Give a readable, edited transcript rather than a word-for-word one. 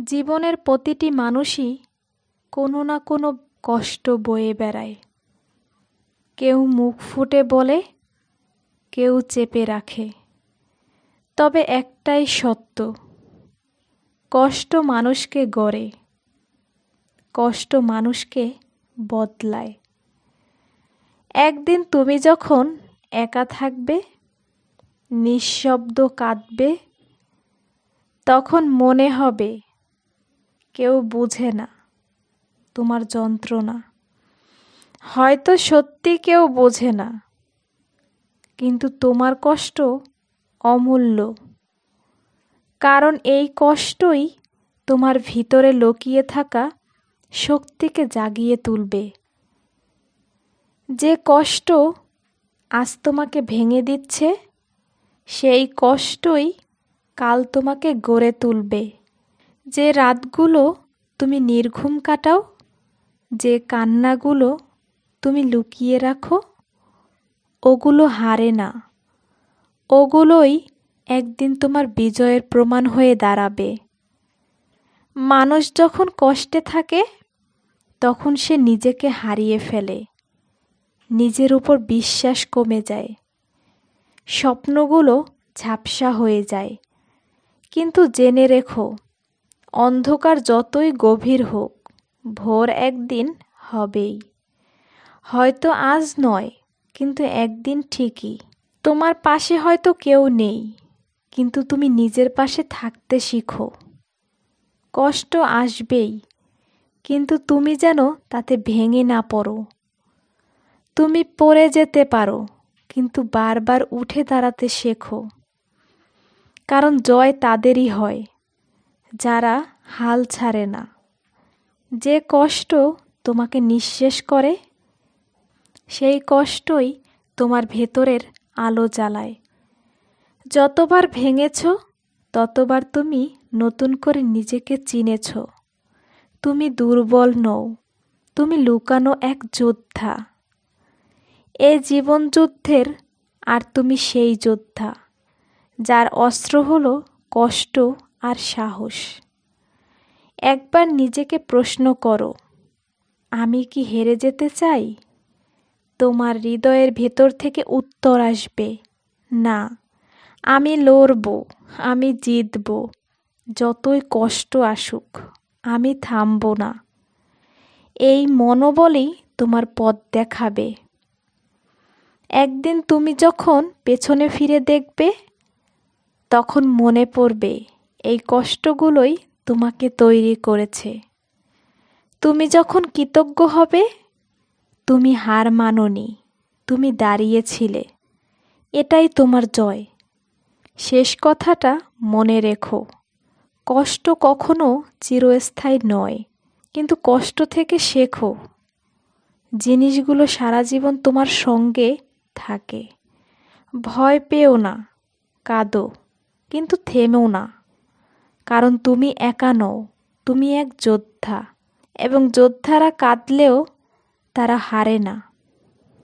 জীবনের প্রতিটি মানুষই কোনো না কোনো কষ্ট বয়ে বেড়ায়। কেউ মুখ ফুটে বলে, কেউ চেপে রাখে। তবে একটাই সত্য, কষ্ট মানুষকে গড়ে, কষ্ট মানুষকে বদলায়। একদিন তুমি যখন একা থাকবে, নিঃশব্দ কাঁদবে, তখন মনে হবে কেউ বুঝে না তোমার যন্ত্রণা। হয়তো সত্যি কেউ বোঝে না, কিন্তু তোমার কষ্ট অমূল্য। কারণ এই কষ্টই তোমার ভিতরে লুকিয়ে থাকা শক্তিকে জাগিয়ে তুলবে। যে কষ্ট আজ তোমাকে ভেঙে দিচ্ছে, সেই কষ্টই কাল তোমাকে গড়ে তুলবে। যে রাতগুলো তুমি নির্ঘুম কাটাও, যে কান্নাগুলো তুমি লুকিয়ে রাখো, ওগুলো হারে না, ওগুলোই একদিন তোমার বিজয়ের প্রমাণ হয়ে দাঁড়াবে। মানুষ যখন কষ্টে থাকে, তখন সে নিজেকে হারিয়ে ফেলে, নিজের উপর বিশ্বাস কমে যায়, স্বপ্নগুলো ঝাপসা হয়ে যায়। কিন্তু জেনে রেখো, অন্ধকার যতই গভীর হোক, ভোর একদিন হবেই। হয়তো আজ নয়, কিন্তু একদিন ঠিকই। তোমার পাশে হয়তো কেউ নেই, কিন্তু তুমি নিজের পাশে থাকতে শিখো। কষ্ট আসবেই, কিন্তু তুমি যেন তাতে ভেঙে না পড়ো। তুমি পড়ে যেতে পারো, কিন্তু বারবার উঠে দাঁড়াতে শেখো। কারণ জয় তাদেরই হয় যারা হাল ছাড়ে না। যে কষ্ট তোমাকে নিঃশেষ করে, সেই কষ্টই তোমার ভেতরের আলো জ্বালায়। যতবার ভেঙেছ, ততবার তুমি নতুন করে নিজেকে চিনেছ। তুমি দুর্বল নও, তুমি লুকানো এক যোদ্ধা। এই জীবন যুদ্ধের আর তুমি সেই যোদ্ধা, যার অস্ত্র হলো কষ্ট আর সাহস। একবার নিজেকে প্রশ্ন করো, আমি কি হেরে যেতে চাই? তোমার হৃদয়ের ভেতর থেকে উত্তর আসবে, না, আমি লড়ব, আমি জিতব। যতই কষ্ট আসুক, আমি থামব না। এই মনোবলই তোমার পথ দেখাবে। একদিন তুমি যখন পেছনে ফিরে দেখবে, তখন মনে পড়বে এই কষ্টগুলোই তোমাকে তৈরি করেছে। তুমি যখন কৃতজ্ঞ হবে, তুমি হার মানোনি, তুমি দাঁড়িয়েছিলে। এটাই তোমার জয়। শেষ কথাটা মনে রেখো, কষ্ট কখনো চিরস্থায়ী নয়, কিন্তু কষ্ট থেকে শেখো। জিনিসগুলো সারা জীবন তোমার সঙ্গে থাকে। ভয় পেও না, কাঁদো, কিন্তু থেমেও না। কারণ তুমি একা নও, তুমি এক যোদ্ধা। এবং যোদ্ধারা কাঁদলেও তারা হারে না।